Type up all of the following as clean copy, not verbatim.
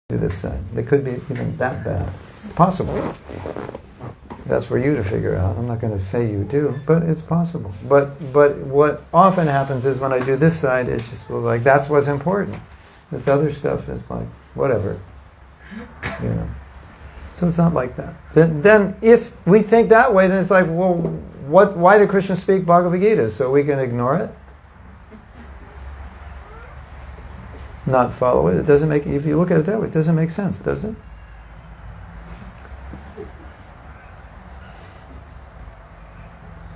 to this side. They could be even that bad. Possible. That's for you to figure out. I'm not going to say you do, but it's possible. But what often happens is when I do this side, it's just like, that's what's important. This other stuff is like, whatever. You know. So it's not like that. Then if we think that way, then it's like, well, why did Krishna speak Bhagavad Gita? So we can ignore it? Not follow it? It doesn't make, if you look at it that way, it doesn't make sense, does it?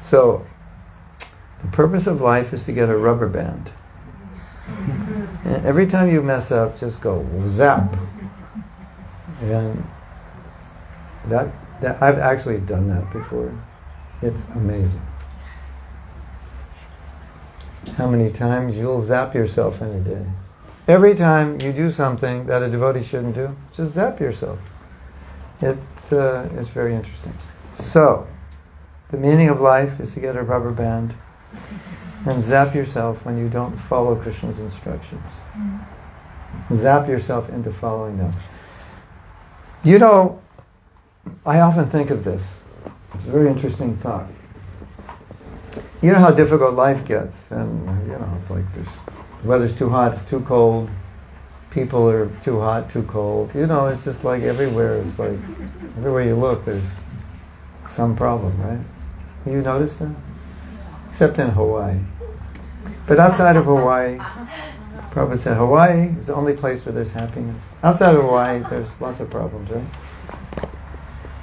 So, the purpose of life is to get a rubber band. And every time you mess up, just go zap. And that I've actually done that before. It's amazing. How many times you'll zap yourself in a day. Every time you do something that a devotee shouldn't do, just zap yourself. It's very interesting. So, the meaning of life is to get a rubber band and zap yourself when you don't follow Krishna's instructions. Zap yourself into following them. You know, I often think of this. It's a very interesting thought. You know how difficult life gets, and you know, it's like the weather's too hot, it's too cold, people are too hot, too cold. You know, it's just like everywhere. It's like everywhere you look, there's some problem, right? You notice that? Except in Hawaii. But outside of Hawaii, Prabhupada said Hawaii is the only place where there's happiness. Outside of Hawaii, there's lots of problems, right?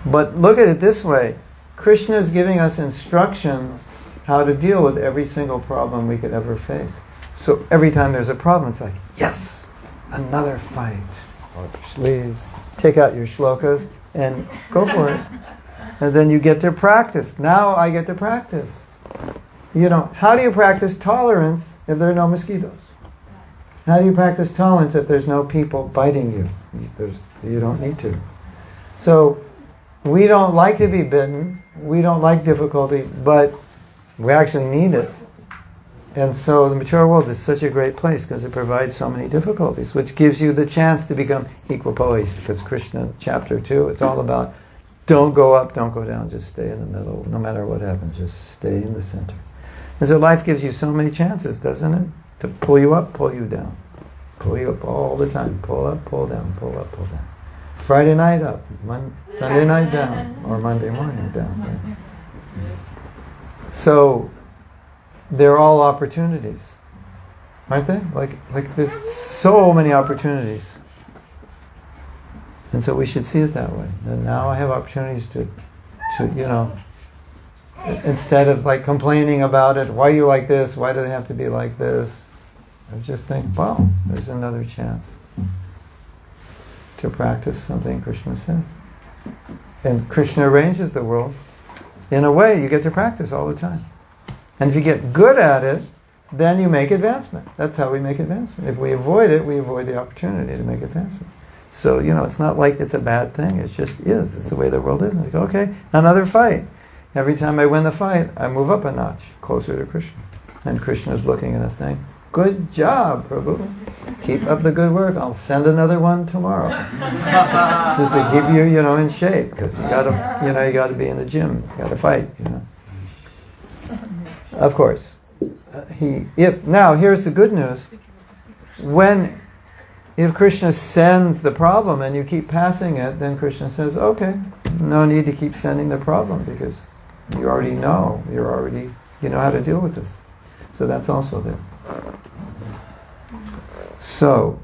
But look at it this way. Krishna is giving us instructions how to deal with every single problem we could ever face. So every time there's a problem, it's like, yes, another fight. Roll up your sleeves, take out your shlokas, and go for it. And then you get to practice. Now I get to practice. You know, how do you practice tolerance if there are no mosquitoes? How do you practice tolerance if there's no people biting you? You don't need to. So, we don't like to be bitten. We don't like difficulty, but we actually need it. And so the material world is such a great place because it provides so many difficulties, which gives you the chance to become equipoised. Because Krishna, chapter 2, it's all about don't go up, don't go down, just stay in the middle. No matter what happens, just stay in the center. And so life gives you so many chances, doesn't it? To pull you up, pull you down. Pull you up all the time. Pull up, pull down, pull up, pull down. Friday night up, Sunday night down, or Monday morning down. Right? So, they're all opportunities. Aren't they? Like there's so many opportunities. And so we should see it that way. And now I have opportunities to you know, instead of like complaining about it, why are you like this? Why do they have to be like this? I just think, wow, there's another chance to practice something Krishna says. And Krishna arranges the world in a way you get to practice all the time. And if you get good at it, then you make advancement. That's how we make advancement. If we avoid it, we avoid the opportunity to make advancement. So, you know, it's not like it's a bad thing. It just is. It's the way the world is. And I go, okay, another fight. Every time I win the fight, I move up a notch, closer to Krishna. And Krishna is looking at us saying, good job, Prabhu. Keep up the good work. I'll send another one tomorrow. Just to keep you, you know, in shape. Because you gotta be in the gym. You gotta fight, you know. Of course. Now, here's the good news. If Krishna sends the problem and you keep passing it, then Krishna says, okay, no need to keep sending the problem because you already know. You know how to deal with this. So that's also there. So,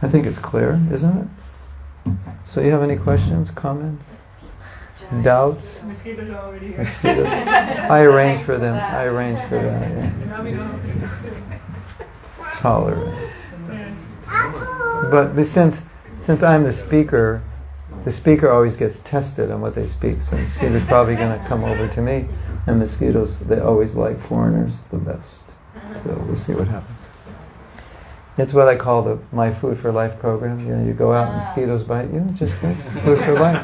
I think it's clear, isn't it? So you have any questions, comments, doubts? Mosquitoes are already here. Mosquitoes. I arranged for them. Yeah. Tolerance. But since I'm the speaker always gets tested on what they speak. So mosquitoes probably going to come over to me, and mosquitoes, they always like foreigners the best. So we'll see what happens. It's what I call my Food for Life program. You know, you go out and mosquitoes bite you, just like food for life.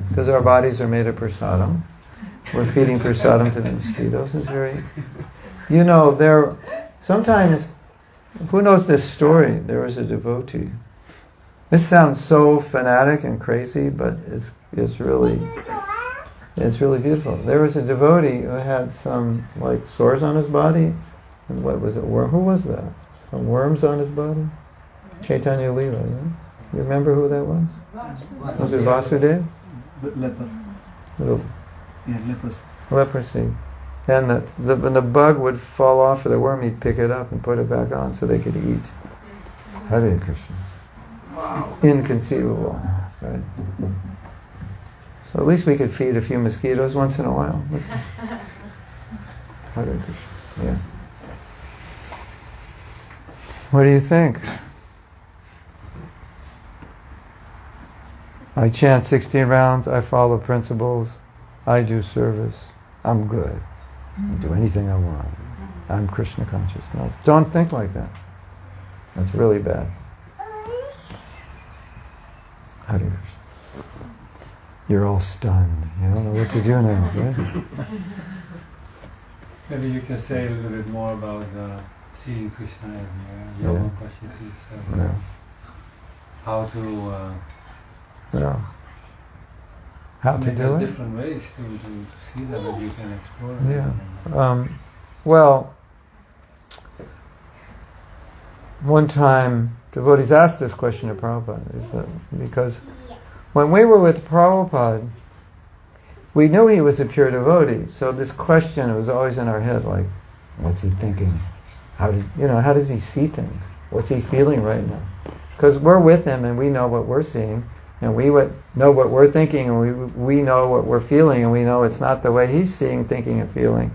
Because our bodies are made of prasadam. We're feeding prasadam to the mosquitoes. It's very, you know, sometimes Who knows this story? There was a devotee. This sounds so fanatic and crazy, but it's really beautiful. There was a devotee who had some like sores on his body, and what was it? Who was that? Some worms on his body. Chaitanya Leela. Yeah? You remember who that was? Was it Vasudeva? Leper. Leprosy. Leprosy. And when the bug would fall off of the worm, he'd pick it up and put it back on so they could eat. Hare Krishna. Wow. Inconceivable, right? So at least we could feed a few mosquitoes once in a while. Hare Krishna. Yeah. What do you think? I chant 16 rounds, I follow principles, I do service, I'm good. I do anything I want. I'm Krishna conscious. No, don't think like that. That's really bad. Hare Krishna. You're all stunned. You don't know what to do now, right? Maybe you can say a little bit more about seeing Krishna everywhere. Yoga Pashiti. No. How to... No. How to do there's it? different ways to see that you can explore. Yeah. Well, one time devotees asked this question of Prabhupada, because when we were with Prabhupada, we knew he was a pure devotee. So this question was always in our head, like, what's he thinking? How does he see things? What's he feeling right now? Because we're with him and we know what we're seeing. And we would know what we're thinking, and we know what we're feeling, and we know it's not the way he's seeing, thinking, and feeling.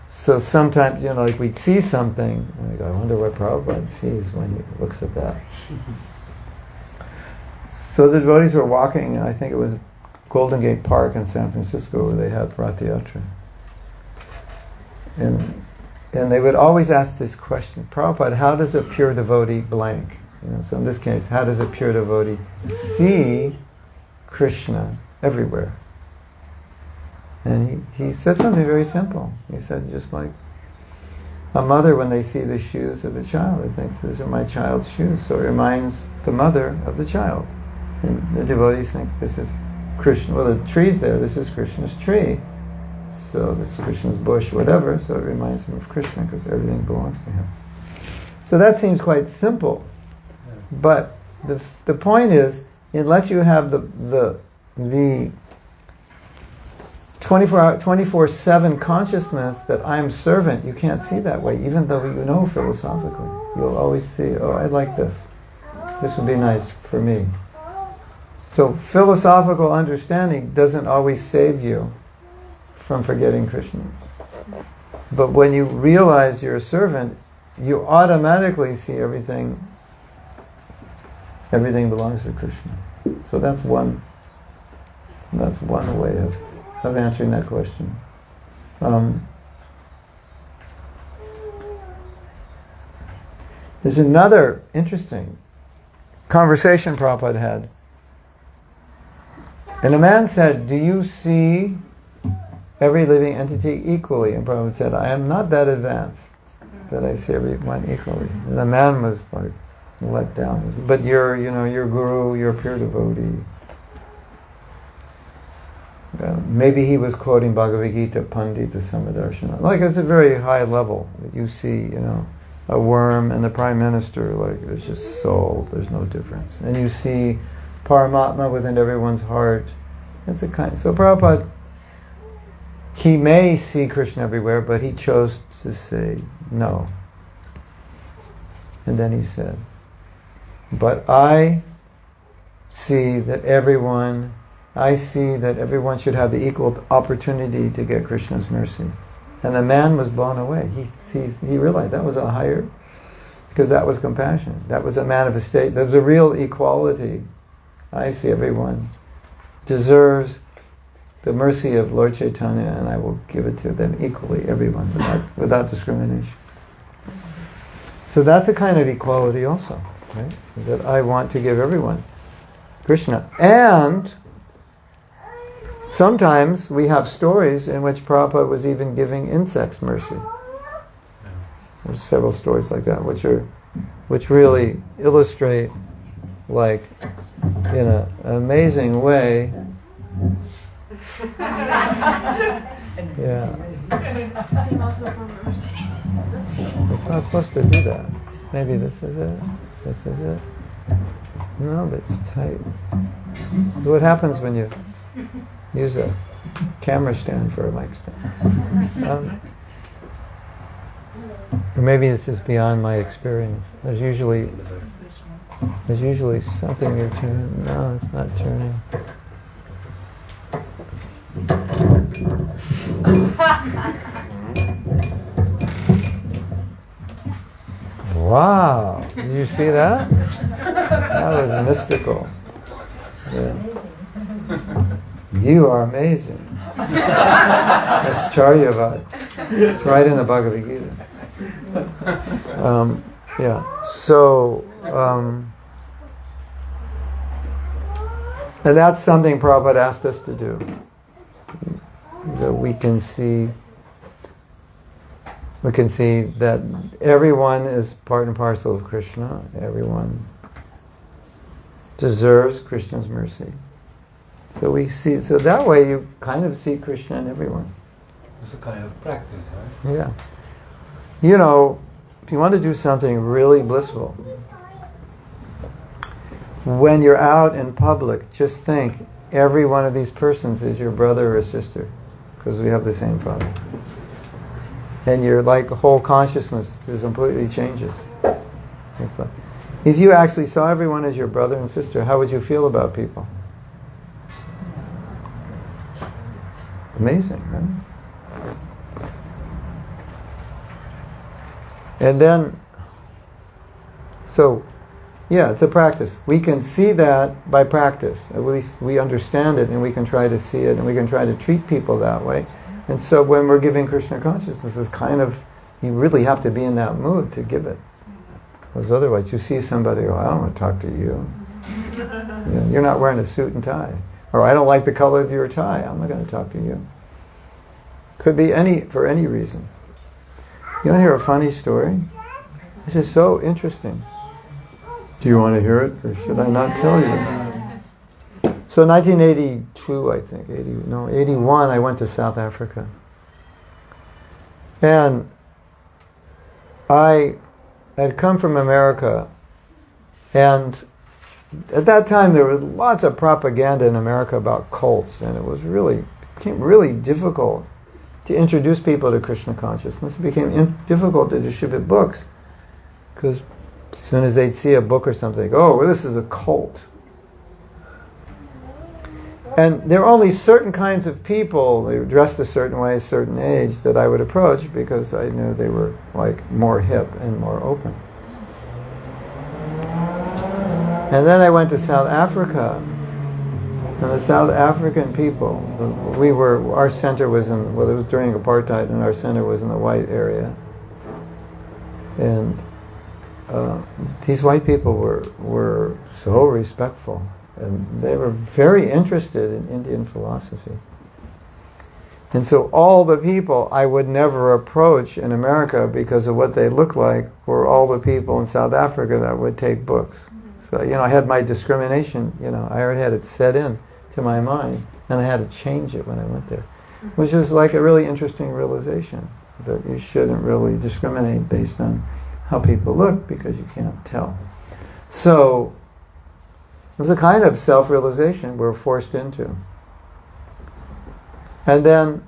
So sometimes, like we'd see something, and we go, I wonder what Prabhupada sees when he looks at that. So the devotees were walking, and I think it was Golden Gate Park in San Francisco where they had Rath Yatra. And they would always ask this question, Prabhupada, how does a pure devotee blank? So in this case, how does a pure devotee see Krishna everywhere? And he said something very simple. He said, just like a mother, when they see the shoes of a child, it thinks, these are my child's shoes. So it reminds the mother of the child. And the devotees think, this is Krishna. Well, the tree's there, this is Krishna's tree. So this is Krishna's bush, whatever. So it reminds him of Krishna because everything belongs to him. So that seems quite simple. But the point is, unless you have the 24/7 consciousness that I'm servant, you can't see that way, even though you know philosophically. You'll always see, oh, I like this. This would be nice for me. So philosophical understanding doesn't always save you from forgetting Krishna. But when you realize you're a servant, you automatically see everything belongs to Krishna. So that's one way of answering that question. There's another interesting conversation Prabhupada had. And a man said, do you see every living entity equally? And Prabhupada said, I am not that advanced that I see everyone equally. And the man was like, let down. But you're guru, you're a pure devotee. Maybe he was quoting Bhagavad Gita, Pandita Samadarshana. Like it's a very high level. You see, a worm and the Prime Minister, like there's just soul, there's no difference. And you see Paramatma within everyone's heart. So Prabhupada, he may see Krishna everywhere, but he chose to say no. And then he said, but I see that everyone should have the equal opportunity to get Krishna's mercy. And the man was blown away. He realized that was a higher, because that was compassion. That was a manifestation. There was a real equality. I see everyone deserves the mercy of Lord Chaitanya, and I will give it to them equally, everyone, without discrimination. So that's a kind of equality also, right? That I want to give everyone Krishna. And sometimes we have stories in which Prabhupada was even giving insects mercy. There's several stories like that, which really illustrate, like, in an amazing way. Yeah. It's not supposed to do that. Maybe this is it. This is it. No, that's tight. So what happens when you use a camera stand for a mic stand? Or maybe this is beyond my experience. There's usually something you're turning. No, it's not turning. Wow! Did you see that? That was mystical. Yeah. You are amazing. That's Charyavad. It's right in the Bhagavad Gita. Yeah. So, and that's something Prabhupada asked us to do. That we can see that everyone is part and parcel of Krishna. Everyone deserves Krishna's mercy. So we see. So that way, you kind of see Krishna in everyone. It's a kind of practice, right? Yeah. You know, if you want to do something really blissful, when you're out in public, just think every one of these persons is your brother or sister, because we have the same father. And your whole consciousness just completely changes. It's like, if you actually saw everyone as your brother and sister, how would you feel about people? Amazing, right? And then, so, yeah, it's a practice. We can see that by practice. At least we understand it and we can try to see it and we can try to treat people that way. And so when we're giving Krishna consciousness, it's kind of, you really have to be in that mood to give it. Because otherwise you see somebody, oh, I don't want to talk to you. You're not wearing a suit and tie. Or I don't like the color of your tie. I'm not going to talk to you. Could be for any reason. You want to hear a funny story? It's just so interesting. Do you want to hear it, or should I not tell you? So 1982, I think, 81, I went to South Africa. And I had come from America, and at that time there was lots of propaganda in America about cults, and it became really difficult to introduce people to Krishna consciousness. It became difficult to distribute books, because as soon as they'd see a book or something, they go, oh, well, this is a cult. And there are only certain kinds of people, they were dressed a certain way, a certain age, that I would approach because I knew they were more hip and more open. And then I went to South Africa, and the South African people, our center was it was during apartheid, and our center was in the white area. And these white people were so respectful, and they were very interested in Indian philosophy. And so all the people I would never approach in America because of what they looked like were all the people in South Africa that would take books. So, I had my discrimination, I already had it set in to my mind, and I had to change it when I went there. Which was like a really interesting realization, that you shouldn't really discriminate based on how people look, because you can't tell. So it was a kind of self-realization we're forced into. And then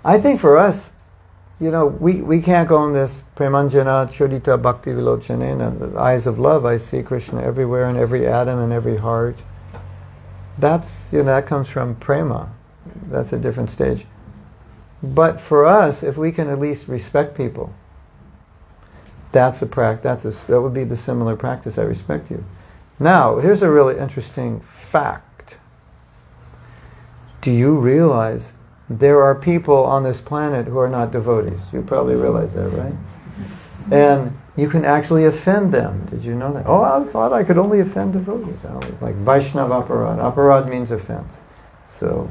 I think for us, we can't go on this premanjana chodita bhakti vilochanena, the eyes of love. I see Krishna everywhere, in every atom and every heart. That's, that comes from prema. That's a different stage. But for us, if we can at least respect people, that would be the similar practice. I respect you. Now, here's a really interesting fact. Do you realize there are people on this planet who are not devotees? You probably realize that, right? And you can actually offend them. Did you know that? Oh, I thought I could only offend devotees. Like Vaishnava aparad. Aparad means offense. So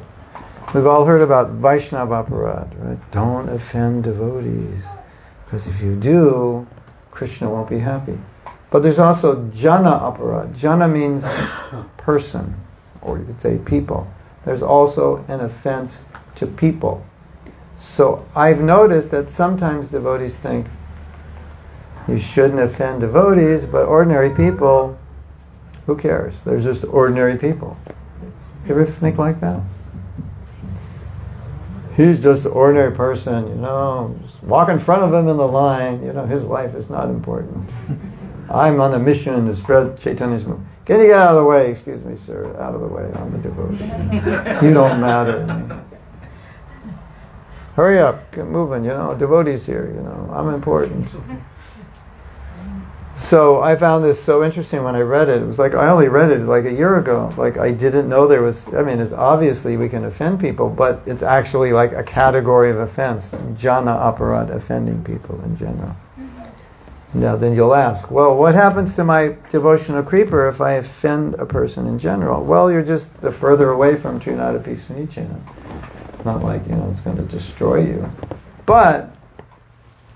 We've all heard about Vaishnava aparad, right? Don't offend devotees, because if you do, Krishna won't be happy. But there's also jana aparad. Jana means person, or you could say people. There's also an offense to people. So I've noticed that sometimes devotees think you shouldn't offend devotees, but ordinary people, who cares? They're just ordinary people. You ever think like that? He's just an ordinary person, just walk in front of him in the line, his life is not important. I'm on a mission to spread Chaitanya's movement. Can you get out of the way? Excuse me, sir, out of the way, I'm a devotee. You don't matter to me. Hurry up, get moving, devotees here, I'm important. So I found this so interesting when I read it. It was like I only read it like a year ago. Like I didn't know there was, it's obviously we can offend people, but it's actually like a category of offense. Jana aparad, offending people in general. Now then you'll ask, well, what happens to my devotional creeper if I offend a person in general? Well, you're just the further away from Trinadapi Sunichena. It's not like, it's going to destroy you. But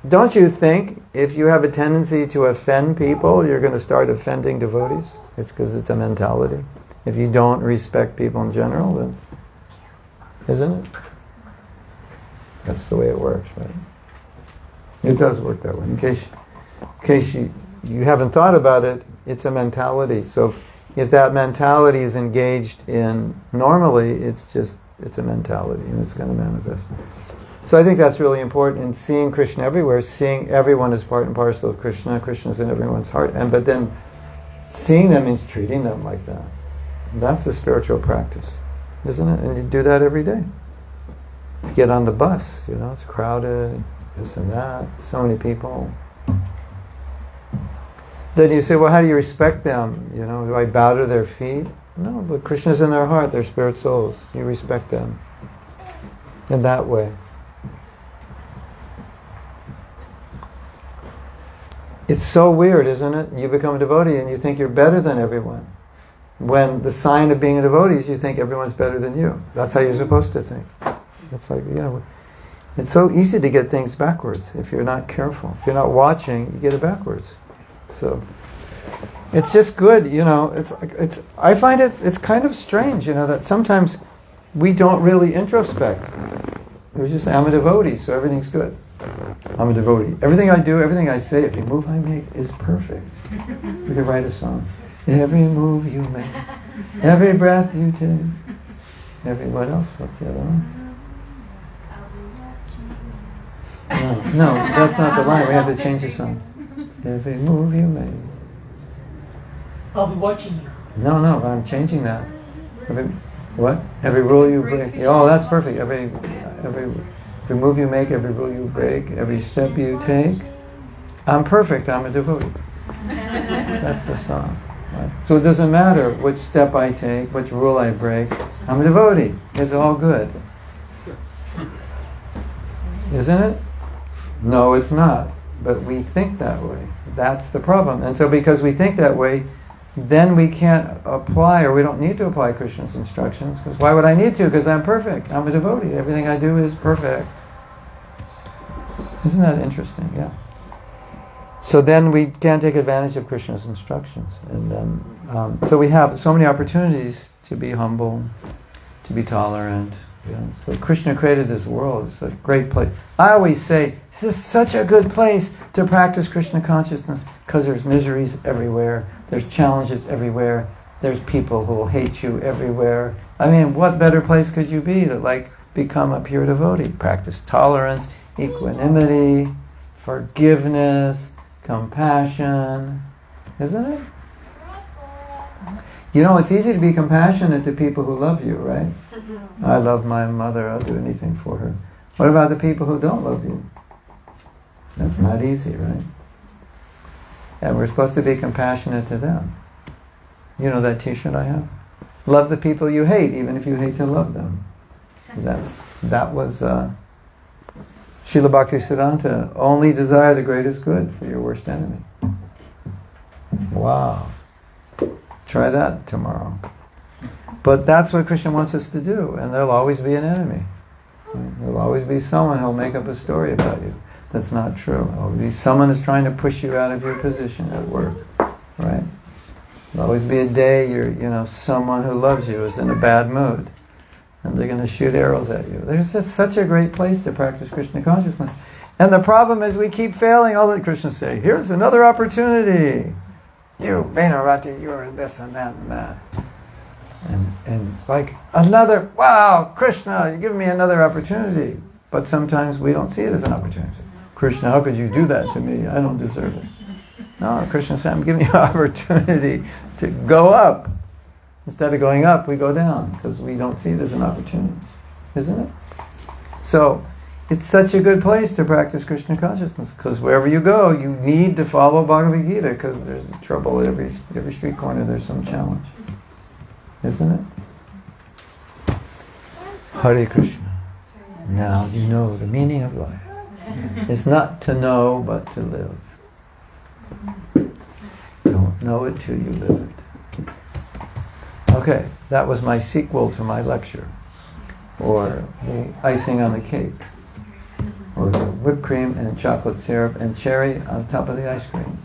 don't you think if you have a tendency to offend people, you're going to start offending devotees? It's because it's a mentality. If you don't respect people in general, then isn't it? That's the way it works, right? It does work that way. In case you haven't thought about it, it's a mentality. So if that mentality is engaged in normally, it's a mentality and it's going to manifest. So I think that's really important in seeing Krishna everywhere, seeing everyone as part and parcel of Krishna. Krishna's in everyone's heart. But then seeing them means treating them like that. And that's a spiritual practice, isn't it? And you do that every day. You get on the bus, it's crowded, this and that, so many people. Then you say, well, how do you respect them? Do I bow to their feet? No, but Krishna's in their heart, they're spirit souls. You respect them in that way. It's so weird, isn't it? You become a devotee and you think you're better than everyone. When the sign of being a devotee is you think everyone's better than you. That's how you're supposed to think. It's like, it's so easy to get things backwards if you're not careful. If you're not watching, you get it backwards. So it's just good, I find it's kind of strange, that sometimes we don't really introspect. We just say, I'm a devotee, so everything's good. I'm a devotee. Everything I do, everything I say, every move I make is perfect. We could write a song. Every move you make, every breath you take, what else? What's the other one? No, that's not the line. We have to change the song. Every move you make. I'll be watching you. No, I'm changing that. Every rule you break. Oh, that's perfect. Every move you make, every rule you break, every step you take. I'm perfect, I'm a devotee. That's the song. Right? So it doesn't matter which step I take, which rule I break. I'm a devotee. It's all good. Isn't it? No, it's not. But we think that way. That's the problem. And so because we think that way, then we can't apply, or we don't need to apply Krishna's instructions. Because why would I need to? Because I'm perfect. I'm a devotee. Everything I do is perfect. Isn't that interesting? Yeah. So then we can't take advantage of Krishna's instructions. And then, so we have so many opportunities to be humble, to be tolerant. So Krishna created this world. It's a great place. I always say, this is such a good place to practice Krishna consciousness because there's miseries everywhere. There's challenges everywhere. There's people who will hate you everywhere. I mean, what better place could you be to become a pure devotee? Practice tolerance, equanimity, forgiveness, compassion. Isn't it? It's easy to be compassionate to people who love you, right? I love my mother, I'll do anything for her. What about the people who don't love you? That's not easy, right? And we're supposed to be compassionate to them. You know that t-shirt I have? Love the people you hate, even if you hate to love them. That was Srila Bhaktisiddhanta. Only desire the greatest good for your worst enemy. Wow. Try that tomorrow. But that's what Krishna wants us to do, and there'll always be an enemy. There'll always be someone who'll make up a story about you that's not true. There'll be someone who's trying to push you out of your position at work, right? There'll always be a day someone who loves you is in a bad mood, and they're going to shoot arrows at you. There's just such a great place to practice Krishna consciousness. And the problem is we keep failing. All that Krishna say, here's another opportunity. You, Venarati, you're this and that and that. And it's like, wow, Krishna, you give me another opportunity. But sometimes we don't see it as an opportunity. Krishna, how could you do that to me? I don't deserve it. No, Krishna said, I'm giving you an opportunity to go up. Instead of going up, we go down, because we don't see it as an opportunity. Isn't it? So, it's such a good place to practice Krishna consciousness, because wherever you go, you need to follow Bhagavad Gita, because there's trouble at every street corner. There's some challenge, isn't it? Hare Krishna. Now you know the meaning of life. It's not to know, but to live. Don't know it till you live it. Okay, that was my sequel to my lecture, or the icing on the cake, or the whipped cream and chocolate syrup and cherry on top of the ice cream.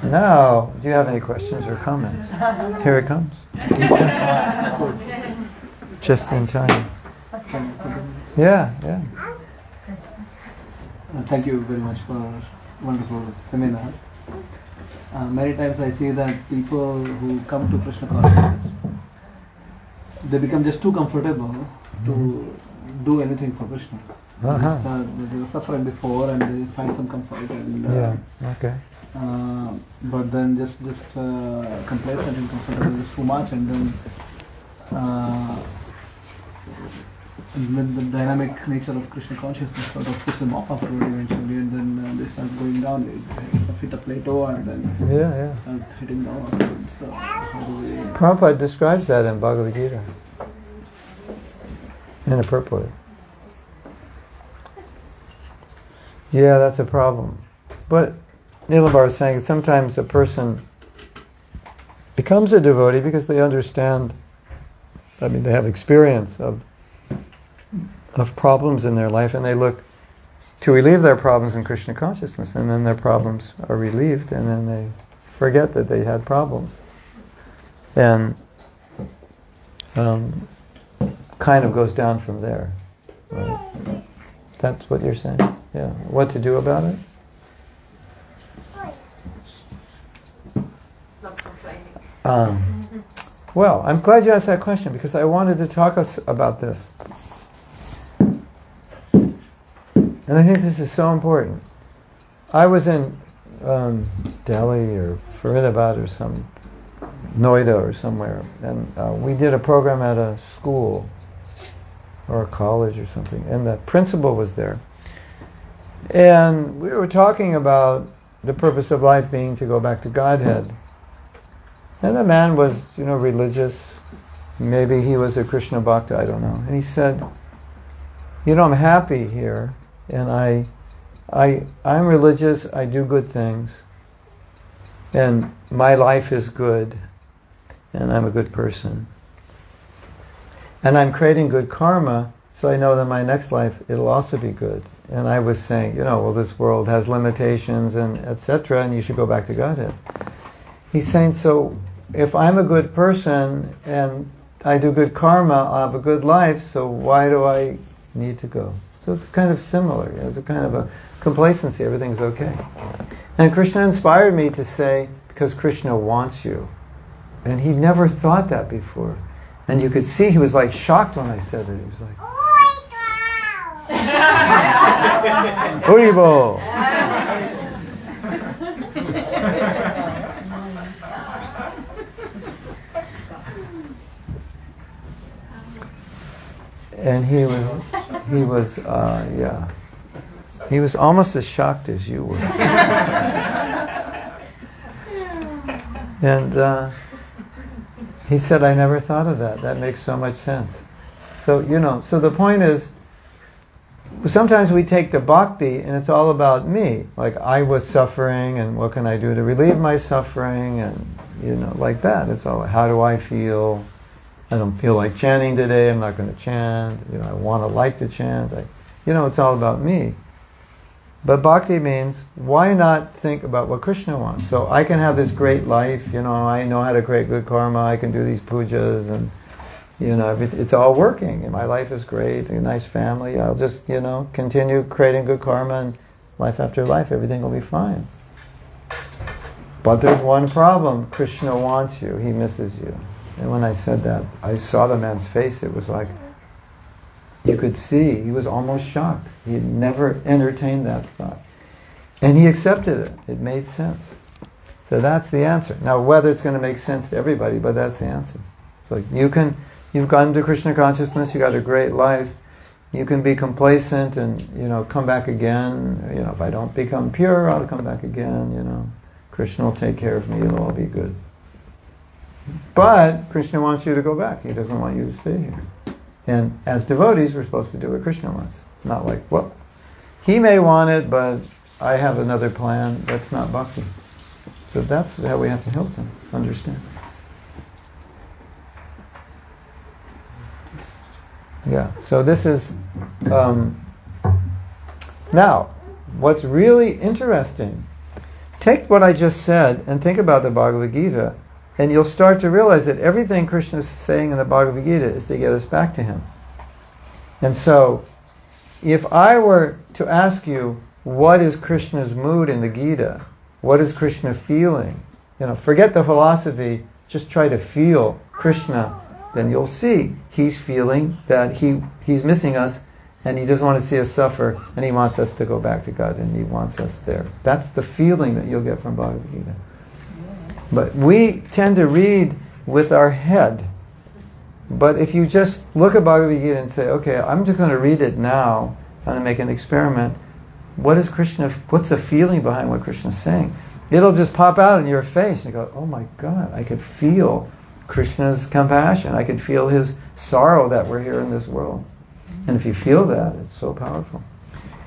Now, do you have any questions or comments? Here it comes. Just in time. Yeah. Thank you very much for a wonderful seminar. Many times I see that people who come to Krishna consciousness, they become just too comfortable to do anything for Krishna. They were suffering before and they find some comfort. But then just complacent and comfortable is too much, and then the dynamic nature of Krishna consciousness sort of puts them off afterward eventually, and then they start going down. They hit a plateau and then start hitting down afterwards. So how do we... Prabhupada describes that in Bhagavad Gita in a purport. Yeah, that's a problem. But Nilambar is saying sometimes a person becomes a devotee because they understand, they have experience of problems in their life, and they look to relieve their problems in Krishna consciousness, and then their problems are relieved, and then they forget that they had problems. And kind of goes down from there. Right? That's what you're saying? Yeah. What to do about it? Well, I'm glad you asked that question, because I wanted to talk about this. And I think this is so important. I was in Delhi or Faridabad or some Noida or somewhere, and we did a program at a school or a college or something, and the principal was there. And we were talking about the purpose of life being to go back to Godhead. And the man was, religious. Maybe he was a Krishna Bhakta, I don't know. And he said, I'm happy here, and I'm religious, I do good things, and my life is good, and I'm a good person. And I'm creating good karma, so I know that my next life, it'll also be good. And I was saying, this world has limitations and etc., and you should go back to Godhead. He's saying, so if I'm a good person and I do good karma, I'll have a good life, so why do I need to go? So it's kind of similar. It's a kind of a complacency, everything's okay. And Krishna inspired me to say, because Krishna wants you. And he never thought that before. And you could see he was like shocked when I said it. He was like, Haribo! And he was almost as shocked as you were. And he said, I never thought of that. That makes so much sense. So, so the point is, sometimes we take the bhakti and it's all about me. Like, I was suffering and what can I do to relieve my suffering, and, like that. It's all, how do I feel? I don't feel like chanting today, I'm not going to chant. I want to like to chant. It's all about me. But bhakti means, why not think about what Krishna wants? So I can have this great life, I know how to create good karma, I can do these pujas, and it's all working, and my life is great, a nice family, I'll just, continue creating good karma, and life after life, everything will be fine. But there's one problem, Krishna wants you, he misses you. And when I said that, I saw the man's face, it was like, you could see, he was almost shocked. He had never entertained that thought. And he accepted it. It made sense. So that's the answer. Now, whether it's going to make sense to everybody, but that's the answer. It's like, you've gotten to Krishna consciousness, you got a great life, you can be complacent and, come back again. If I don't become pure, I'll come back again, Krishna will take care of me, it'll all be good. But Krishna wants you to go back. He doesn't want you to stay here. And as devotees, we're supposed to do what Krishna wants. Not like, well, he may want it, but I have another plan. That's not bhakti. So that's how we have to help them understand. Yeah, so this is... now, what's really interesting, take what I just said and think about the Bhagavad Gita, and you'll start to realize that everything Krishna is saying in the Bhagavad Gita is to get us back to him. And so, if I were to ask you, what is Krishna's mood in the Gita? What is Krishna feeling? Forget the philosophy, just try to feel Krishna. Then you'll see he's feeling that he's missing us, and he doesn't want to see us suffer, and he wants us to go back to God, and he wants us there. That's the feeling that you'll get from Bhagavad Gita. But we tend to read with our head. But if you just look at Bhagavad Gita and say, okay, I'm just going to read it now, I'm going to make an experiment. What's the feeling behind what Krishna's saying? It'll just pop out in your face. You go, oh my God, I could feel Krishna's compassion. I could feel his sorrow that we're here in this world. And if you feel that, it's so powerful.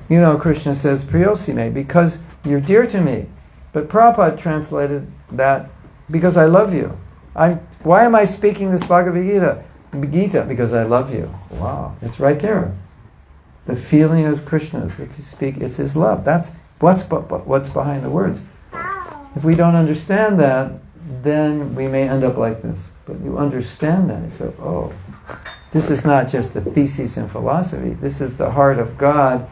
Krishna says, Priyosime, because you're dear to me. But Prabhupada translated that, because I love you. Why am I speaking this Bhagavad Gita? Because I love you. Wow, it's right there. The feeling of Krishna's, it's his love. That's what's behind the words. If we don't understand that, then we may end up like this. But you understand that, you say, oh, this is not just the thesis and philosophy. This is the heart of God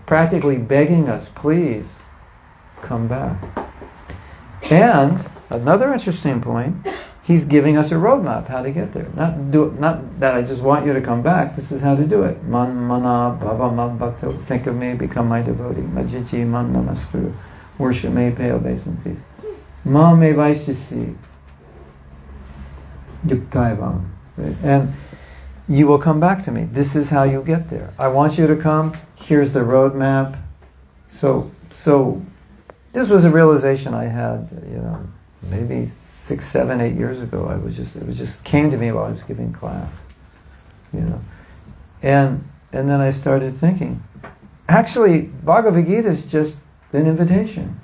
practically begging us, please, come back. And another interesting point, he's giving us a roadmap how to get there. Not that I just want you to come back. This is how to do it. Man mana bhava mad bhakto. Think of me, become my devotee. Majiji man namaskuru. Worship me, pay obeisances. Ma me vaishisi. Yuktaivam. And you will come back to me. This is how you get there. I want you to come. Here's the roadmap. So this was a realization I had, maybe 6, 7, 8 years ago. It just came to me while I was giving class, and then I started thinking, actually, Bhagavad Gita is just an invitation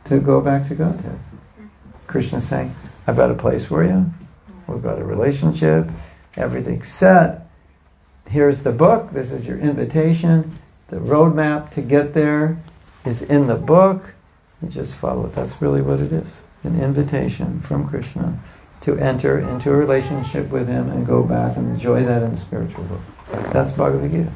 to go back to Godhead. Krishna's saying, I've got a place for you. We've got a relationship. Everything's set. Here's the book. This is your invitation. The roadmap to get there is in the book. You just follow it. That's really what it is. An invitation from Krishna to enter into a relationship with him and go back and enjoy that in the spiritual world. That's Bhagavad Gita.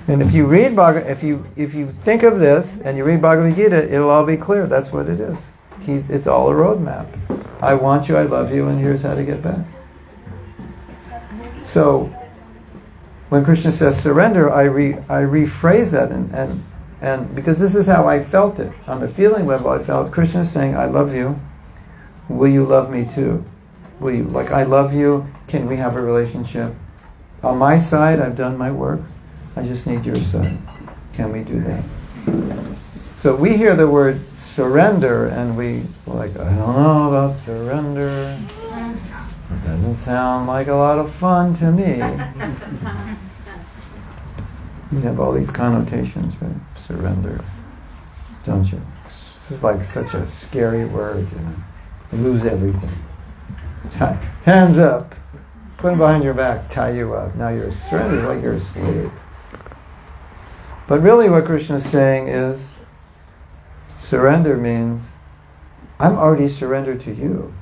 And if you read if you think of this and you read Bhagavad Gita, it'll all be clear. That's what it is. It's all a roadmap. I want you, I love you, and here's how to get back. So when Krishna says surrender, I rephrase that and because this is how I felt it. On the feeling level, I felt Krishna saying, I love you. Will you love me too? Will you, I love you. Can we have a relationship? On my side, I've done my work. I just need your side. Can we do that? So we hear the word surrender and we I don't know about surrender. It doesn't sound like a lot of fun to me. You have all these connotations, right? Surrender, don't you? This is like such a scary word, lose everything. Hands up. Put them behind your back. Tie you up. Now you're surrendered like you're a slave. But really what Krishna is saying is, surrender means, I'm already surrendered to you.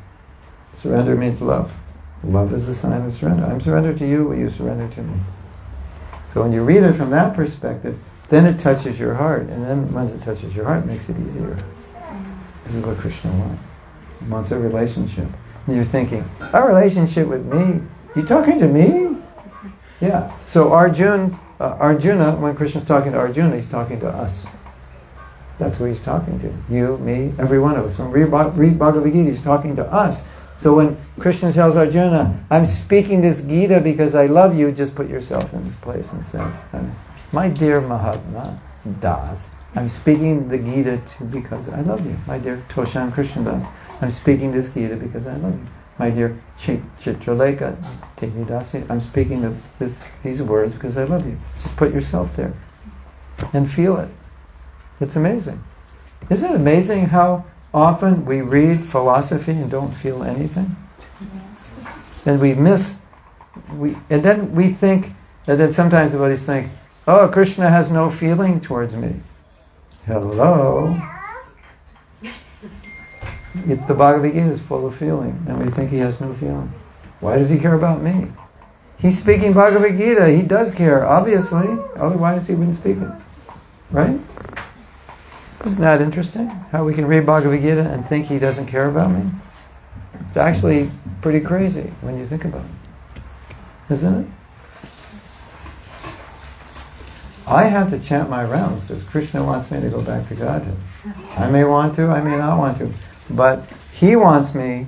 Surrender means love. Love is a sign of surrender. I'm surrendered to you, will you surrender to me? So when you read it from that perspective, then it touches your heart. And then once it touches your heart, it makes it easier. This is what Krishna wants. He wants a relationship. And you're thinking, a relationship with me? You talking to me? Yeah. So Arjuna, when Krishna's talking to Arjuna, he's talking to us. That's who he's talking to. You, me, every one of us. When we read Bhagavad Gita, he's talking to us. So when Krishna tells Arjuna, I'm speaking this Gita because I love you, just put yourself in this place and say, my dear Mahatma Das, I'm speaking the Gita because I love you. My dear Toshan Krishna Das, I'm speaking this Gita because I love you. My dear Chitraleka Dasi, I'm speaking these words because I love you. Just put yourself there and feel it. It's amazing. Isn't it amazing how often we read philosophy and don't feel anything? And and then we think, and then sometimes devotees think, oh, Krishna has no feeling towards me. Hello? The Bhagavad Gita is full of feeling, and we think he has no feeling. Why does he care about me? He's speaking Bhagavad Gita. He does care, obviously. Otherwise he wouldn't speak it. Right? Isn't that interesting? How we can read Bhagavad Gita and think he doesn't care about me? It's actually pretty crazy when you think about it. Isn't it? I have to chant my rounds because Krishna wants me to go back to Godhead. I may want to, I may not want to. But he wants me.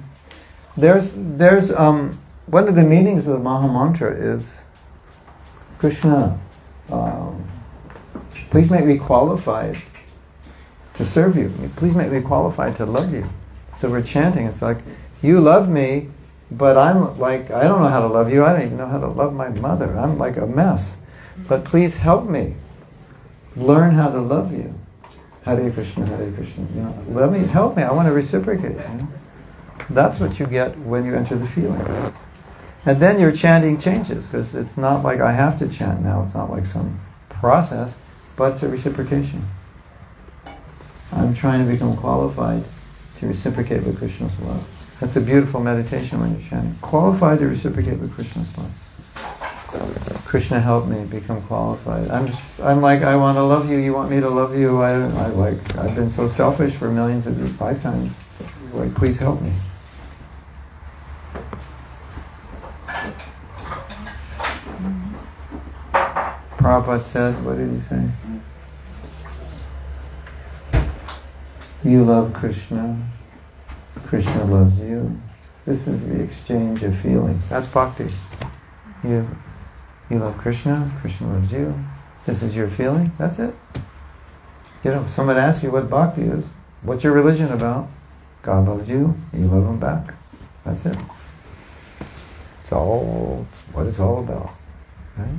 There's one of the meanings of the Maha Mantra is, Krishna, please make me qualified to serve you. Please make me qualified to love you. So we're chanting. It's like, you love me, but I'm like, I don't know how to love you. I don't even know how to love my mother. I'm like a mess. But please help me learn how to love you. Hare Krishna, Hare Krishna. You know, let me, help me. I want to reciprocate. You know? That's what you get when you enter the feeling. And then your chanting changes, because it's not like I have to chant now. It's not like some process, but it's a reciprocation. I'm trying to become qualified to reciprocate with Krishna's love. That's a beautiful meditation when you're chanting. Qualified to reciprocate with Krishna's love. Krishna help me become qualified. I'm like, I want to love you. You want me to love you. I've been so selfish for millions of lifetimes. Like, please help me. Prabhupada said, what did he say? You love Krishna. Krishna loves you. This is the exchange of feelings. That's bhakti. You love Krishna. Krishna loves you. This is your feeling. That's it. You know, if someone asks you what bhakti is, what's your religion about? God loves you. You love him back. That's it. It's what it's all about. Right?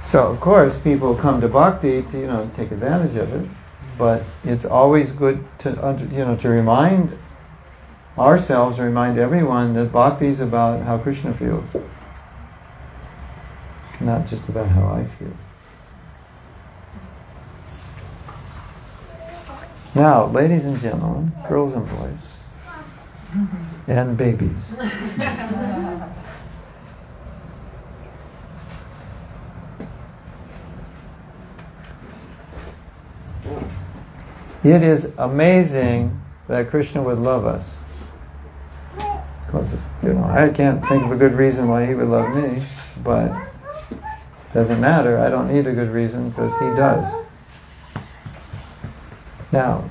So, of course, people come to bhakti to, take advantage of it. But it's always good to remind ourselves, remind everyone that bhakti is about how Krishna feels, not just about how I feel. Now, ladies and gentlemen, girls and boys, and babies. It is amazing that Krishna would love us. Because, I can't think of a good reason why he would love me, but it doesn't matter. I don't need a good reason because he does. Now,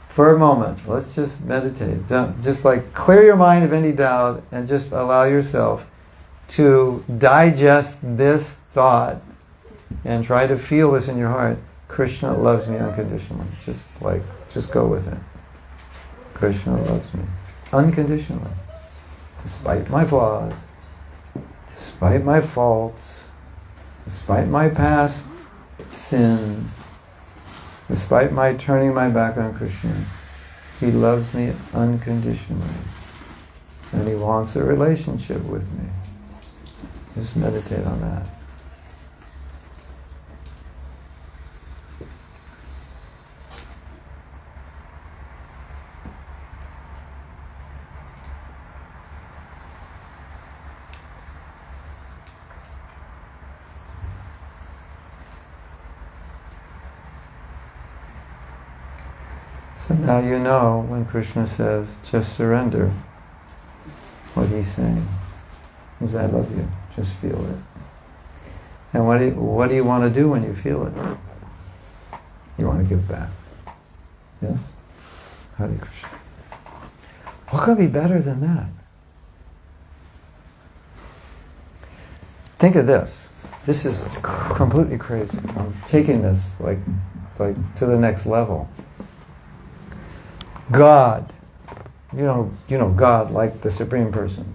for a moment, let's just meditate. Just clear your mind of any doubt and just allow yourself to digest this thought and try to feel this in your heart. Krishna loves me unconditionally. Just go with it. Krishna loves me unconditionally. Despite my flaws, despite my faults, despite my past sins, Despite my turning my back on Krishna, he loves me unconditionally. And he wants a relationship with me. Just meditate on that. So now you know when Krishna says, just surrender, what he's saying is, I love you, just feel it. And what do you want to do when you feel it? You want to give back. Yes? Hare Krishna. What could be better than that? Think of this. This is completely crazy. I'm taking this like to the next level. God, you know God, like the Supreme Person,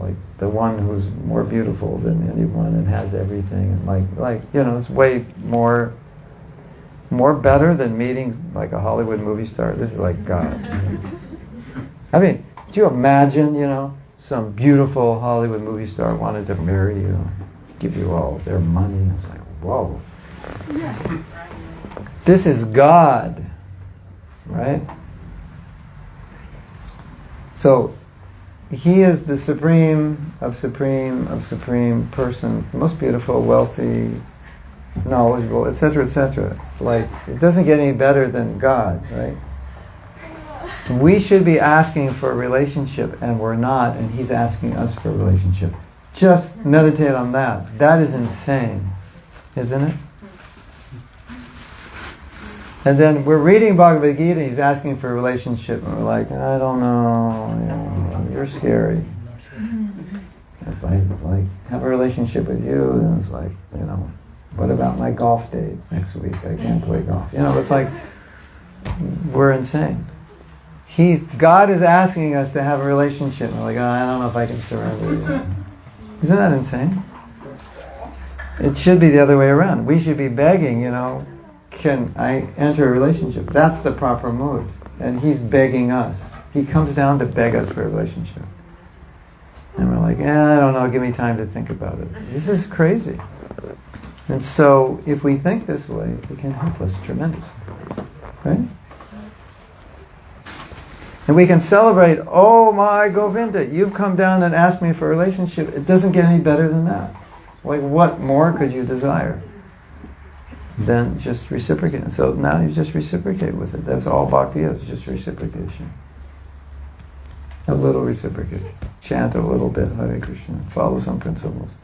like the one who's more beautiful than anyone and has everything, and like it's way more better than meeting like a Hollywood movie star. This is like God. I mean, do you imagine, some beautiful Hollywood movie star wanted to marry you, give you all their money? It's like, whoa. This is God, right? So, he is the supreme of supreme persons, the most beautiful, wealthy, knowledgeable, etc., etc. Like, it doesn't get any better than God, right? We should be asking for a relationship, and we're not, and he's asking us for a relationship. Just meditate on that. That is insane, isn't it? And then we're reading Bhagavad Gita, he's asking for a relationship, and we're like, I don't know, you're scary. If I have a relationship with you, then it's like, what about my golf date next week? I can't play golf. It's like, we're insane. God is asking us to have a relationship, and we're like, I don't know if I can surrender you. Isn't that insane? It should be the other way around. We should be begging, can I enter a relationship? That's the proper mood. And he's begging us. He comes down to beg us for a relationship. And we're like, I don't know, give me time to think about it. This is crazy. And so, if we think this way, it can help us tremendously. Right? And we can celebrate, oh my Govinda, you've come down and asked me for a relationship. It doesn't get any better than that. Like, what more could you desire than just reciprocate? And so now you just reciprocate with it. That's all bhakti is, just reciprocation. A little reciprocate. Chant a little bit, Hare Krishna. Follow some principles.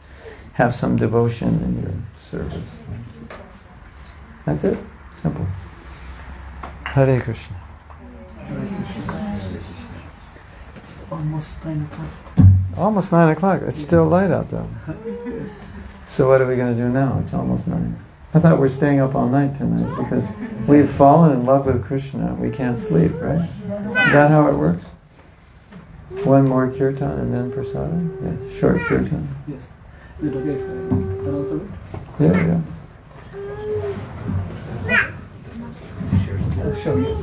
Have some devotion in your service. That's it. Simple. Hare Krishna. It's almost 9 o'clock. Almost 9 o'clock. It's still light out though. So what are we going to do now? It's almost 9. I thought we're staying up all night tonight because we've fallen in love with Krishna. We can't sleep, right? Is that how it works? One more kirtan and then prasada? Yes, short kirtan. Yes. Is it okay if I announce it? Yeah. Sure, yes.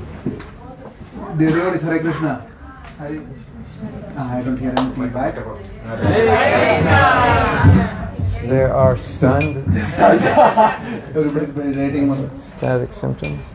Dear devotees, Hare Krishna. Hare. I don't hear anything back. There are stunned Everybody's meditating on static symptoms.